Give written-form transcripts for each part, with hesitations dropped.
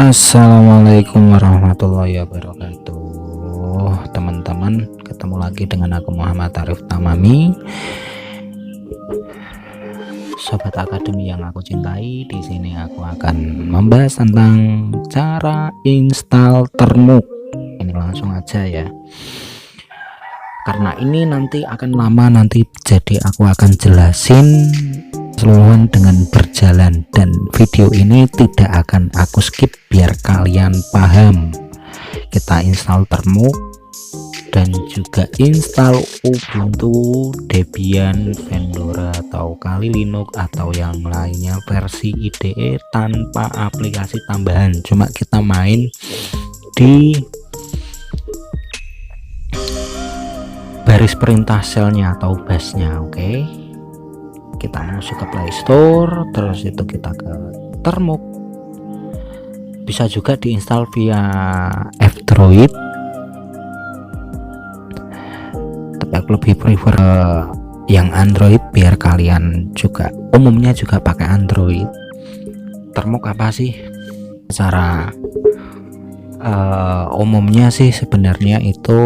Assalamualaikum warahmatullahi wabarakatuh, teman-teman. Ketemu lagi dengan aku Muhammad Arif Tamami, sobat akademi yang aku cintai. Di sini aku akan membahas tentang cara install Termux. Ini langsung aja ya, karena ini nanti akan lama jadi aku akan jelasin keseluruhan dengan berjalan, dan video ini tidak akan aku skip biar kalian paham. Kita install Termux dan juga install Ubuntu, Debian, Fedora atau Kali Linux atau yang lainnya versi IDE tanpa aplikasi tambahan. Cuma kita main di baris perintah shellnya atau bash-nya. Oke, kita masuk ke Play Store, terus itu kita ke Termux. Bisa juga diinstal via F-Droid, tapi aku lebih prefer yang Android biar kalian juga umumnya juga pakai Android. Termux apa sih? Secara umumnya sih sebenarnya itu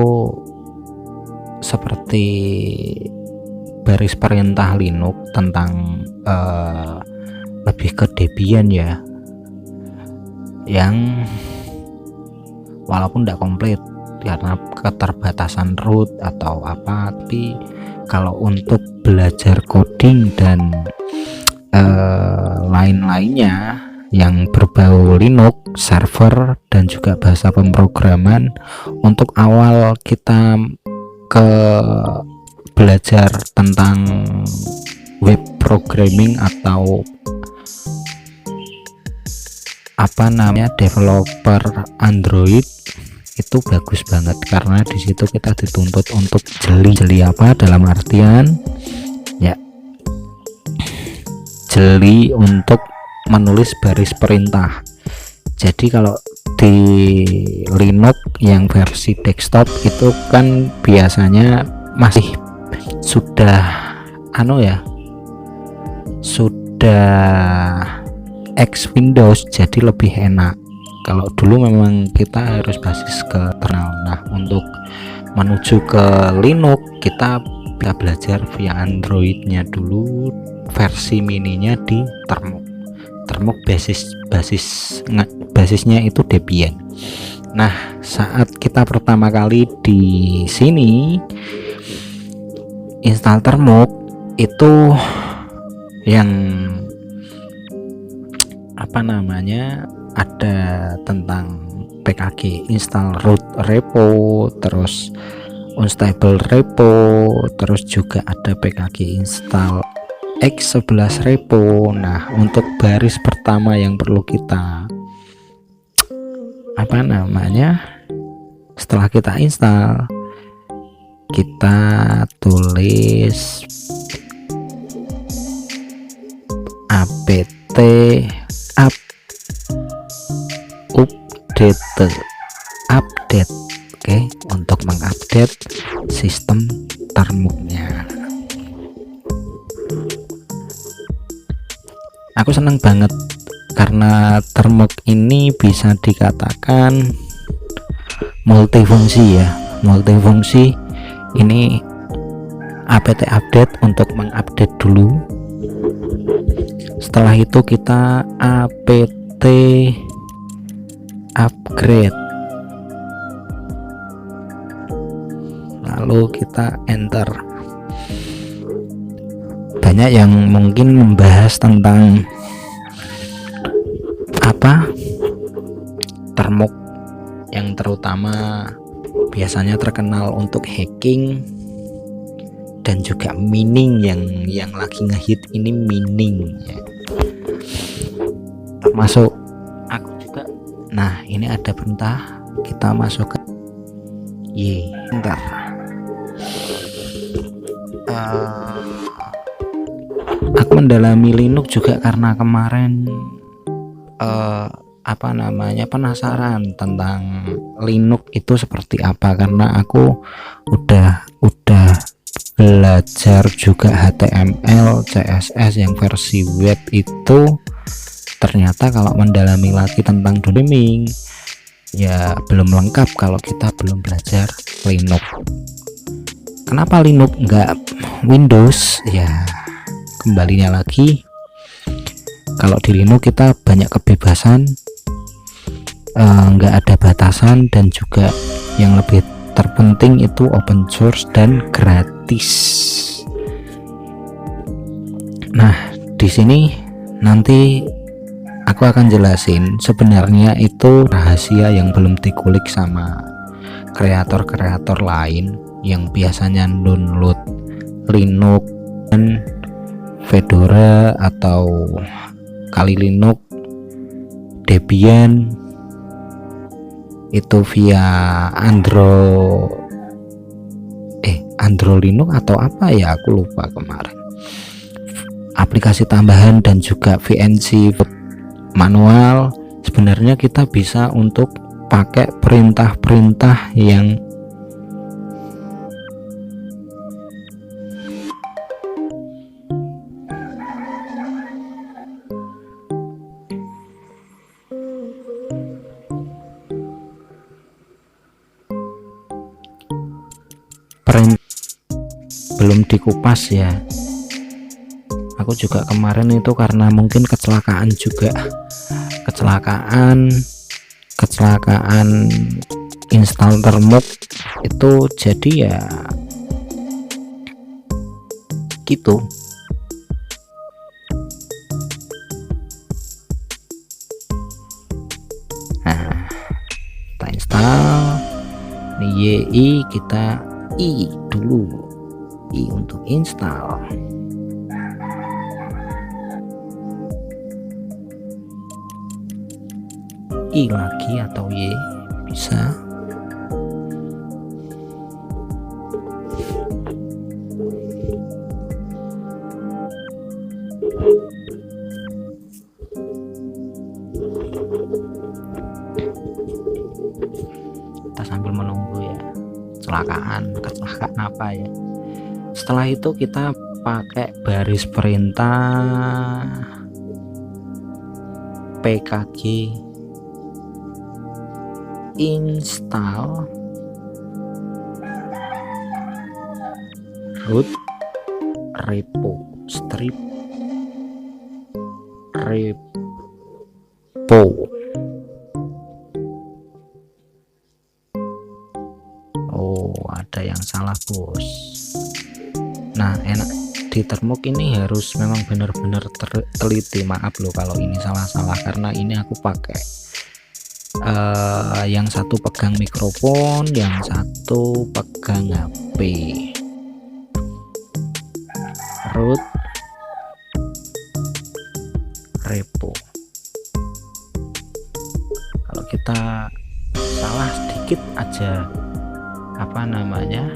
seperti baris perintah Linux tentang lebih ke Debian ya, yang walaupun tidak komplit karena keterbatasan root atau apa, tapi kalau untuk belajar coding dan lain-lainnya yang berbau Linux, server dan juga bahasa pemrograman, untuk awal kita ke belajar tentang web programming atau apa namanya developer Android, itu bagus banget karena di situ kita dituntut untuk jeli apa dalam artian ya, jeli untuk menulis baris perintah. Jadi kalau di Linux yang versi desktop itu kan biasanya masih sudah X Windows, jadi lebih enak. Kalau dulu memang kita harus basis ke kernel. Nah, untuk menuju ke Linux kita bisa belajar via Androidnya dulu, versi mininya di Termux. Termux basisnya itu Debian. Nah, saat kita pertama kali di sini install Termux itu yang apa namanya, ada tentang pkg install root repo, terus unstable repo, terus juga ada pkg install x11 repo. Nah, untuk baris pertama yang perlu kita apa namanya, setelah kita install, kita tulis apt update, oke, untuk mengupdate sistem Termuxnya. Aku senang banget karena Termux ini bisa dikatakan multifungsi ya, multifungsi. Ini apt update untuk mengupdate dulu, setelah itu kita apt upgrade, lalu kita enter. Banyak yang mungkin membahas tentang apa Termux, yang terutama biasanya terkenal untuk hacking dan juga mining, yang lagi ngehit ini mining ya, termasuk aku juga. Nah, ini ada perintah, kita masuk ke enter. Aku mendalami Linux juga karena kemarin apa namanya, penasaran tentang Linux itu seperti apa, karena aku udah belajar juga HTML, CSS yang versi web itu Ternyata kalau mendalami lagi tentang streaming ya belum lengkap kalau kita belum belajar Linux. Kenapa Linux enggak Windows? Ya kembalinya lagi, kalau di Linux kita banyak kebebasan, enggak ada batasan, dan juga yang lebih terpenting itu open source dan gratis. Nah, di sini nanti aku akan jelasin sebenarnya itu rahasia yang belum dikulik sama kreator-kreator lain yang biasanya download Linux dan Fedora atau Kali Linux, Debian itu via Android Linux atau apa ya, aku lupa kemarin, aplikasi tambahan dan juga VNC manual. Sebenarnya kita bisa untuk pakai perintah-perintah yang belum dikupas ya. Aku juga kemarin itu karena mungkin kecelakaan install termuk itu, jadi ya gitu. Nah, kita install ini YI, kita I dulu, I untuk install. I lagi atau Y bisa. Kita sambil menunggu ya, kecelakaan apa ya. Setelah itu kita pakai baris perintah pkg install root repo strip repo. Oh, ada yang salah bos. Nah, enak di termuk ini harus memang benar-benar teliti. Maaf loh kalau ini salah-salah, karena ini aku pakai yang satu pegang mikrofon, yang satu pegang HP. Root repo. Kalau kita salah sedikit aja, apa namanya,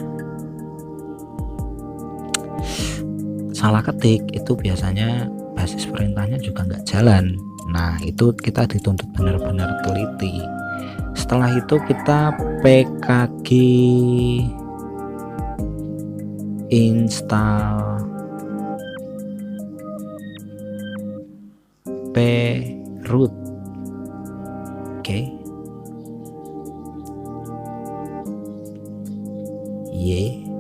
salah ketik, itu biasanya basis perintahnya juga nggak jalan. Nah, itu kita dituntut benar-benar teliti. Setelah itu kita pkg install proot. Oke.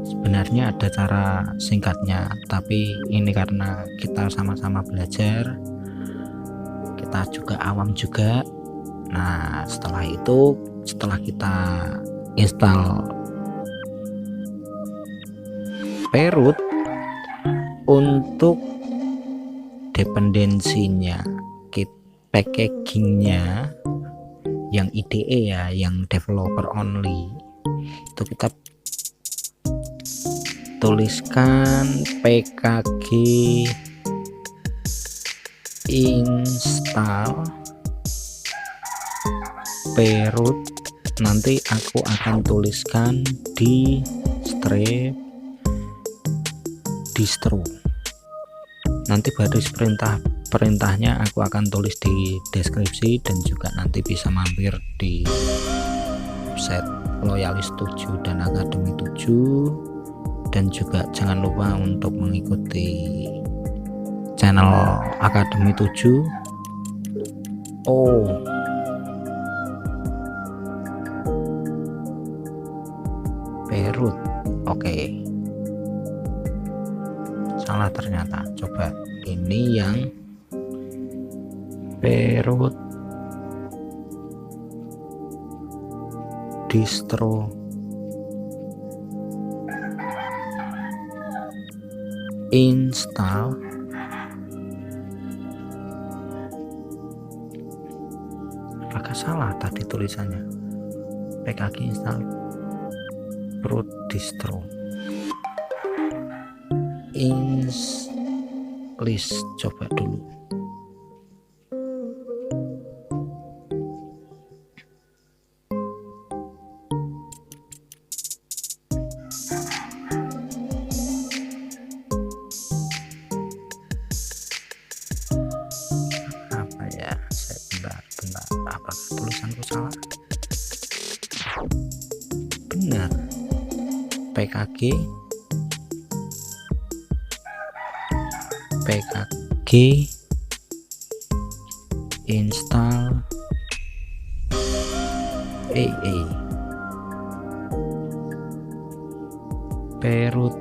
Sebenarnya ada cara singkatnya, tapi ini karena kita sama-sama belajar, kita juga awam juga. Nah, setelah itu, setelah kita install proot, untuk dependensinya, packagingnya yang IDE ya, yang developer only, itu kita tuliskan pkg install proot. Nanti aku akan tuliskan di strip distro. Nanti baris perintahnya aku akan tulis di deskripsi, dan juga nanti bisa mampir di website Loyalis 7 dan Akademi 7. Dan juga jangan lupa untuk mengikuti channel Akademi 7 Oh, Beirut. Oke, salah ternyata. Coba ini yang Beirut distro install apakah salah tadi tulisannya? PKG install root distro list. Coba dulu. Apa ya, saya bentar, apakah tulisanku salah? Benar, PKG install Beirut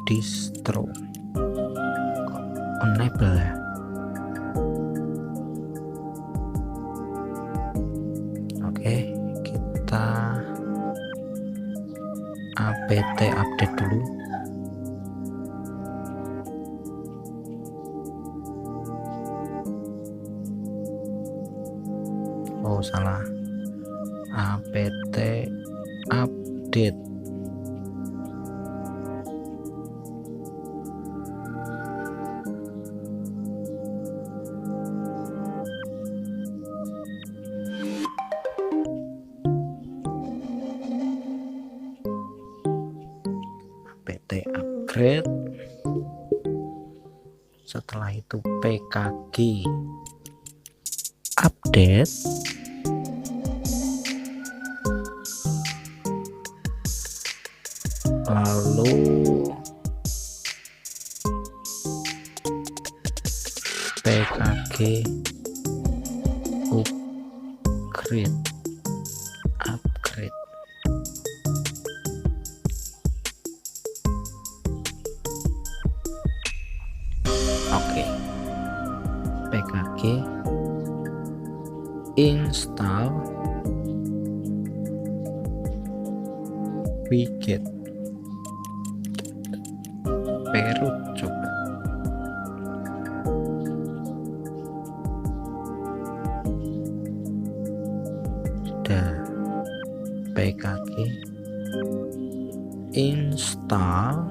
distro enable ya. Oke, kita apt update dulu. Oh salah, apt update. Upgrade. Setelah itu PKG update. Lalu PKG upgrade. Oke, PKG install widget Beirut. Coba sudah, PKG install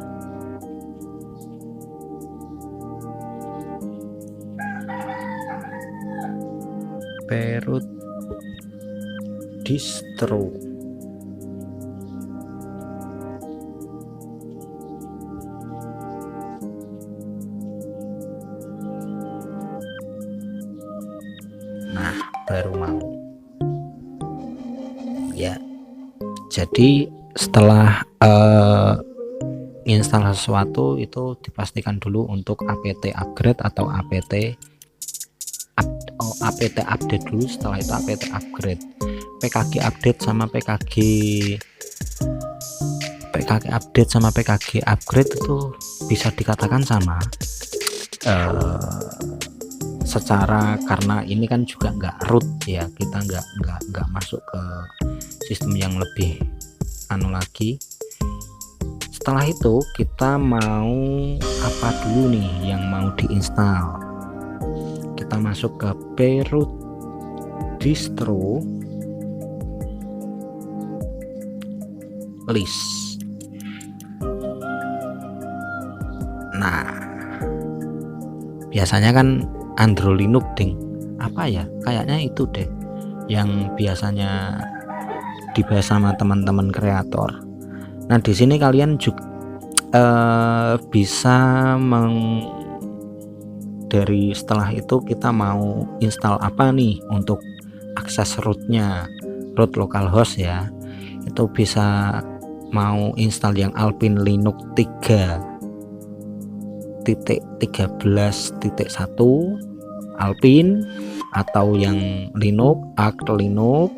Beirut distro. Nah, baru mau ya. Jadi setelah install sesuatu itu dipastikan dulu untuk apt upgrade atau apt update dulu. Setelah itu apt upgrade. PKG update sama PKG update sama PKG upgrade itu bisa dikatakan sama secara, karena ini kan juga nggak root ya, kita nggak masuk ke sistem yang lebih anu lagi. Setelah itu kita mau apa dulu nih yang mau diinstal? Kita masuk ke Beirut distro list. Nah, biasanya kan Android Linux ding, apa ya, kayaknya itu deh yang biasanya dibahas sama teman-teman kreator. Nah, di sini kalian juga bisa dari setelah itu kita mau install apa nih untuk akses rootnya, root localhost ya, itu bisa mau install yang Alpine Linux 3 Alpine, atau yang Linux, Arch Linux,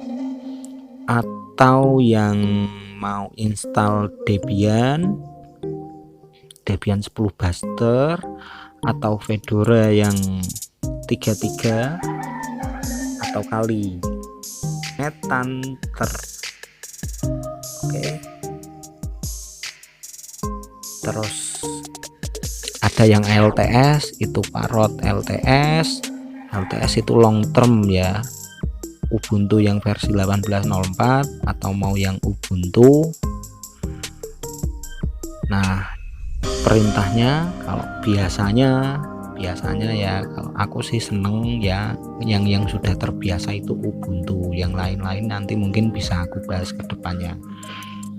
atau yang mau install Debian 10 Buster, atau Fedora yang 33, atau Kali NetHunter. Oke, terus ada yang LTS, itu Parrot LTS itu long term ya, Ubuntu yang versi 18.04 atau mau yang Ubuntu. Nah, perintahnya kalau biasanya ya, kalau aku sih seneng ya yang sudah terbiasa itu Ubuntu. Yang lain-lain nanti mungkin bisa aku bahas ke depannya.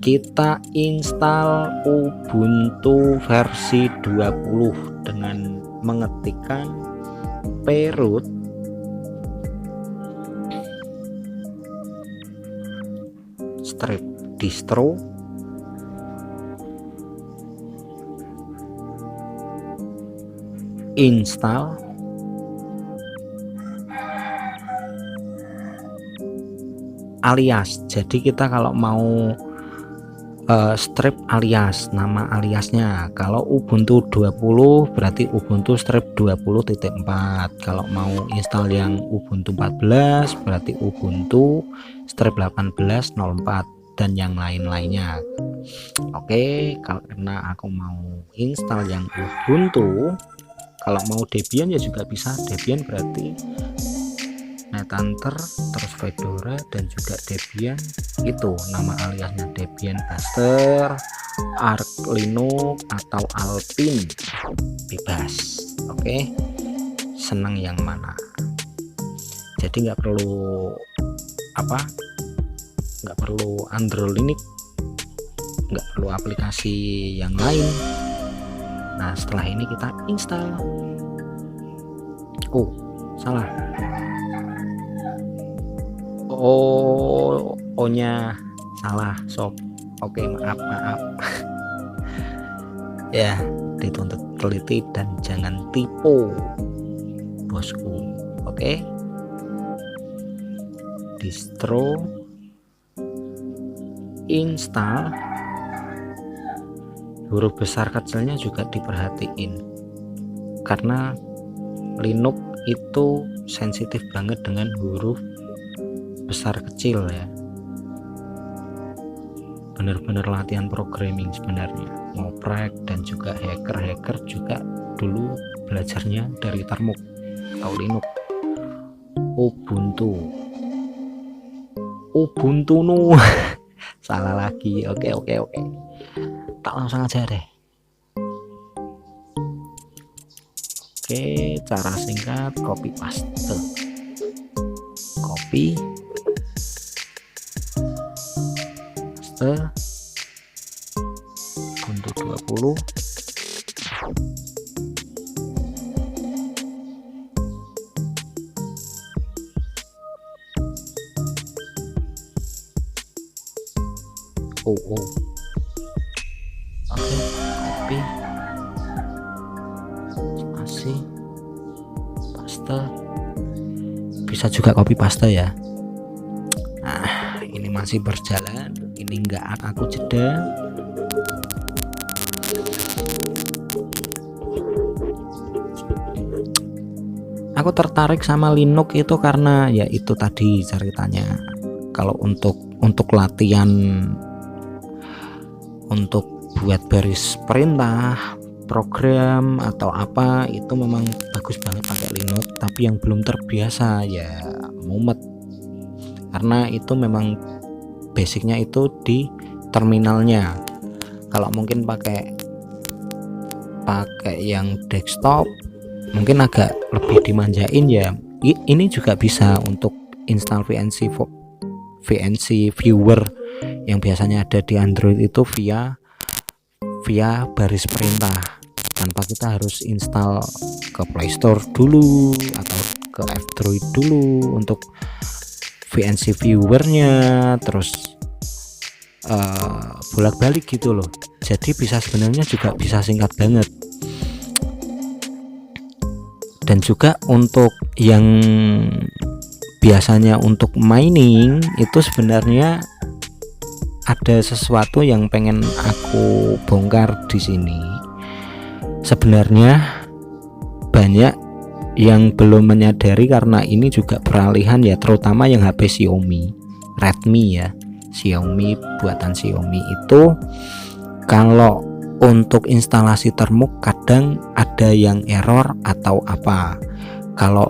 Kita install Ubuntu versi 20 dengan mengetikkan proot strip distro install alias. Jadi kita kalau mau strip alias, nama aliasnya, kalau Ubuntu 20 berarti Ubuntu strip 20.4. Kalau mau install yang Ubuntu 14 berarti Ubuntu strip 18.04 dan yang lain-lainnya. Oke, karena aku mau install yang Ubuntu, kalau mau Debian ya juga bisa. Debian berarti NetHunter, terus Fedora, dan juga Debian, itu nama aliasnya Debian Buster, Arch Linux, atau Alpine, bebas. Oke, seneng yang mana. Jadi nggak perlu Android Linux, nggak perlu aplikasi yang lain. Nah, setelah ini kita install. Oh, salah. O-nya salah sob. Oke, maaf ya, dituntut teliti dan jangan tipu bosku. Oke, distro install, huruf besar kecilnya juga diperhatiin karena Linux itu sensitif banget dengan huruf besar kecil ya. Bener-bener latihan programming sebenarnya, ngoprek dan juga hacker juga dulu belajarnya dari Termuk atau Linux. Ubuntu nu salah lagi. Oke, tak langsung aja deh. Oke, cara singkat copy paste, copy Ubuntu 20. Oke, copy, spasi, paste, bisa juga copy paste ya. Nah, ini masih berjalan, ini enggak aku jeda. Aku tertarik sama Linux itu karena ya itu tadi ceritanya. Kalau untuk latihan, untuk buat baris perintah, program atau apa, itu memang bagus banget pakai Linux. Tapi yang belum terbiasa ya mumet, karena itu memang basicnya itu di terminalnya. Kalau mungkin pakai yang desktop mungkin agak lebih dimanjain ya. Ini juga bisa untuk install VNC viewer yang biasanya ada di Android itu via baris perintah, tanpa kita harus install ke Play Store dulu atau ke F-Droid dulu untuk VNC viewernya, terus bolak-balik gitu loh. Jadi sebenarnya juga bisa singkat banget. Dan juga untuk yang biasanya untuk mining itu sebenarnya ada sesuatu yang pengen aku bongkar di sini. Sebenarnya banyak yang belum menyadari karena ini juga peralihan ya, terutama yang HP Xiaomi, Redmi ya, Xiaomi buatan Xiaomi itu kalau untuk instalasi termuk kadang ada yang error atau apa. Kalau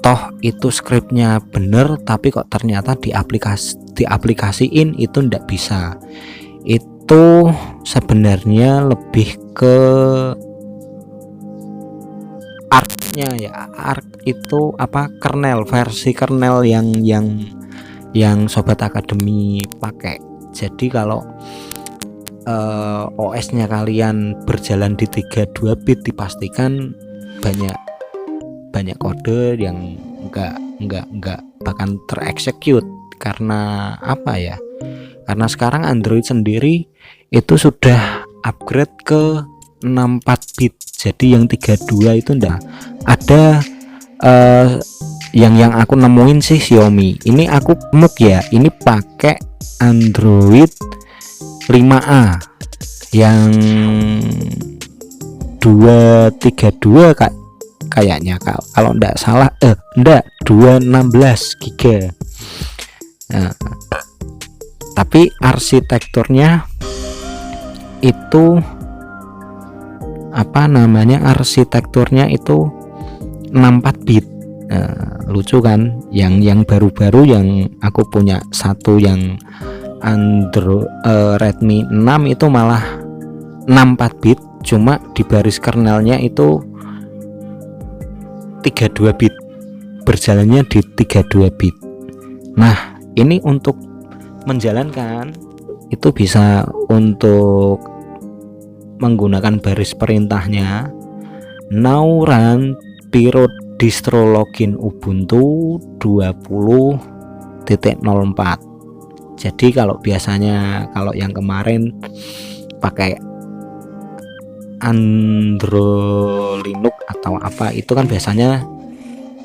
toh itu scriptnya bener tapi kok ternyata diaplikasiin itu ndak bisa. Itu sebenarnya lebih ke ARC-nya ya. ARC itu apa, kernel, versi kernel yang Sobat Akademi pakai. Jadi kalau OS-nya kalian berjalan di 32 bit dipastikan banyak kode yang enggak bahkan tereksekut. Karena apa ya, karena sekarang Android sendiri itu sudah upgrade ke 64 bit, jadi yang 32 itu enggak ada. Yang aku nemuin sih Xiaomi ini, aku mut ya, ini pakai Android 5A yang 232 kayaknya, kalau enggak salah, enggak 216 GB. Nah, tapi arsitekturnya itu apa namanya, arsitekturnya itu 64 bit. Lucu kan, yang baru-baru yang aku punya satu yang Redmi 6 itu malah 64 bit, cuma di baris kernelnya itu 32 bit, berjalannya di 32 bit. Nah ini untuk menjalankan itu bisa untuk menggunakan baris perintahnya now run Pirot distro login Ubuntu 20.04. Jadi kalau biasanya kalau yang kemarin pakai Android Linux atau apa itu kan biasanya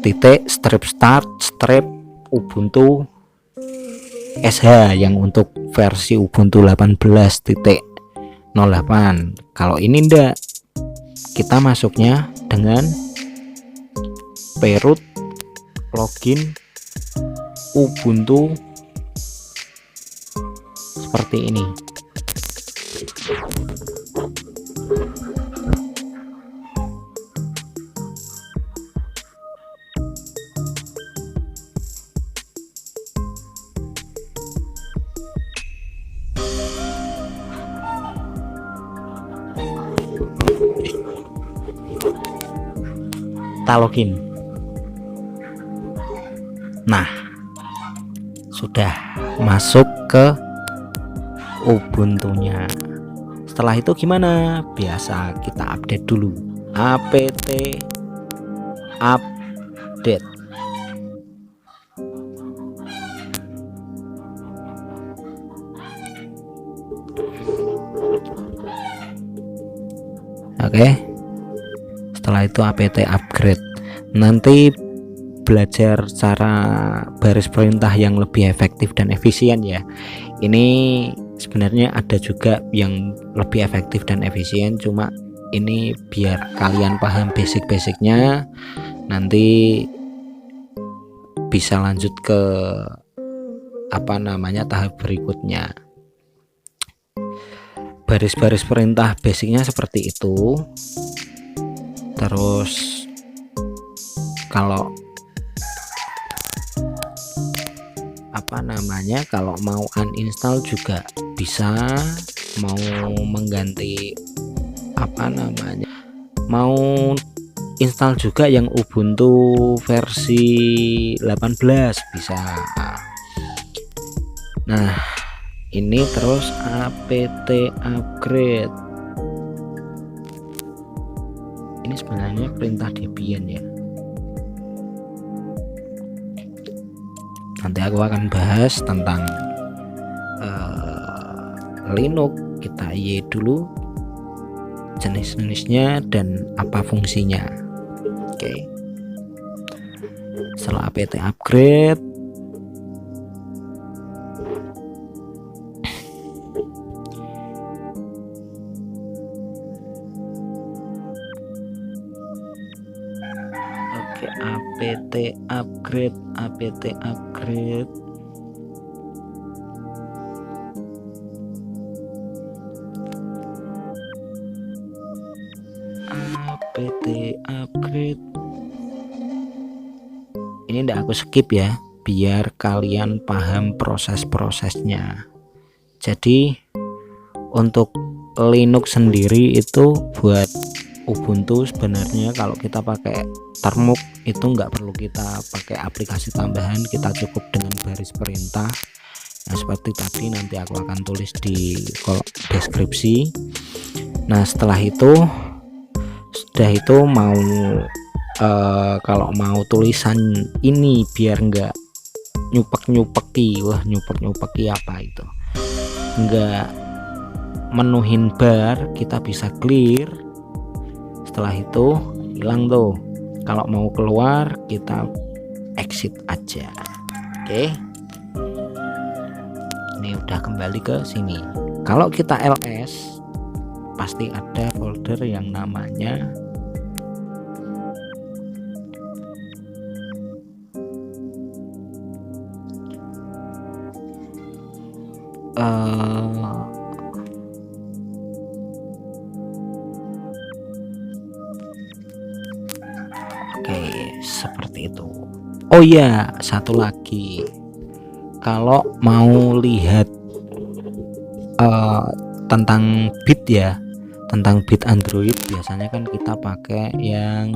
titik strip start strip Ubuntu SH yang untuk versi Ubuntu 18.08. Kalau ini ndak, kita masuknya dengan Pirot login Ubuntu seperti ini. Kita login. Nah, sudah masuk ke Ubuntunya. Setelah itu gimana? Biasa kita update dulu, apt update. Oke. Setelah itu apt upgrade. Nanti belajar cara baris perintah yang lebih efektif dan efisien ya. Ini sebenarnya ada juga yang lebih efektif dan efisien, cuma ini biar kalian paham basic-basicnya, nanti bisa lanjut ke apa namanya tahap berikutnya. Baris-baris perintah basicnya seperti itu. Terus kalau apa namanya, kalau mau uninstall juga bisa, mau mengganti apa namanya, mau install juga yang Ubuntu versi 18 bisa. Nah ini terus apt upgrade, ini sebenarnya perintah Debian ya. Nanti aku akan bahas tentang Linux. Kita Y dulu, jenis-jenisnya dan apa fungsinya. Oke. Setelah apt upgrade, oke, apt upgrade, ini ndak aku skip ya, biar kalian paham proses-prosesnya. Jadi untuk Linux sendiri itu buat Ubuntu sebenarnya kalau kita pakai Termux itu nggak perlu kita pakai aplikasi tambahan, kita cukup dengan baris perintah yang seperti tadi, nanti aku akan tulis di deskripsi. Nah setelah itu mau kalau mau tulisan ini biar nggak nyupek-nyupeki, nyupek-nyupeki apa itu, nggak menuhin bar, kita bisa clear. Setelah itu hilang tuh. Kalau mau keluar kita exit aja. Oke, ini udah kembali ke sini. Kalau kita ls pasti ada folder yang namanya oke, seperti itu. Oh ya, satu lagi, kalau mau lihat tentang bit ya, tentang bit Android, biasanya kan kita pakai yang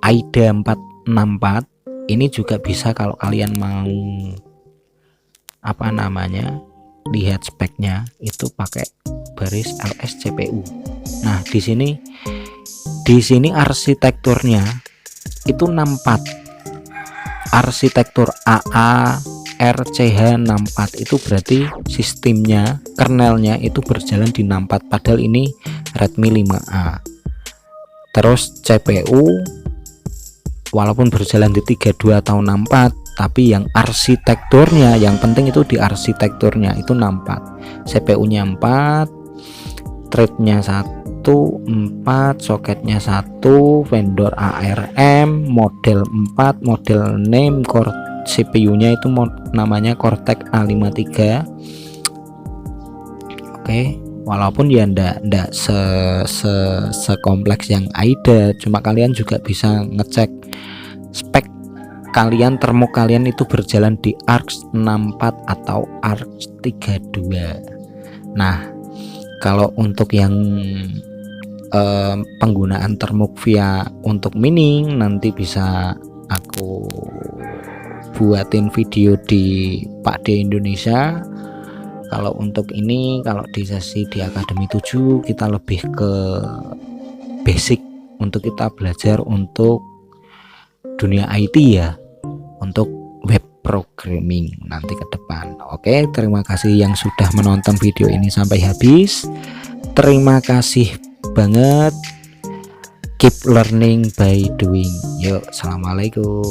AIDA 464. Ini juga bisa kalau kalian mau lihat speknya, itu pakai baris ls CPU. Nah di sini arsitekturnya itu 64, arsitektur AA RCH 64, itu berarti sistemnya, kernelnya itu berjalan di 64, padahal ini Redmi 5A. Terus CPU walaupun berjalan di 32 atau 64, tapi yang arsitekturnya, yang penting itu di arsitekturnya itu 64, CPU nya 4, thread-nya 1, 4, soketnya 1, vendor ARM, model 4, model name, core CPU-nya itu namanya Cortex A53. Oke, walaupun ya ndak sekompleks yang AIDA, cuma kalian juga bisa ngecek spek kalian, Termux kalian itu berjalan di ARX 64 atau ARX 32. Nah kalau untuk yang penggunaan Termux via untuk mining, nanti bisa aku buatin video di Pak D Indonesia. Kalau untuk ini, kalau di sesi di Akademi 7 kita lebih ke basic, untuk kita belajar untuk dunia IT ya, untuk web programming nanti ke depan. Oke, terima kasih yang sudah menonton video ini sampai habis. Terima kasih banget. Keep learning by doing. Yuk, assalamualaikum.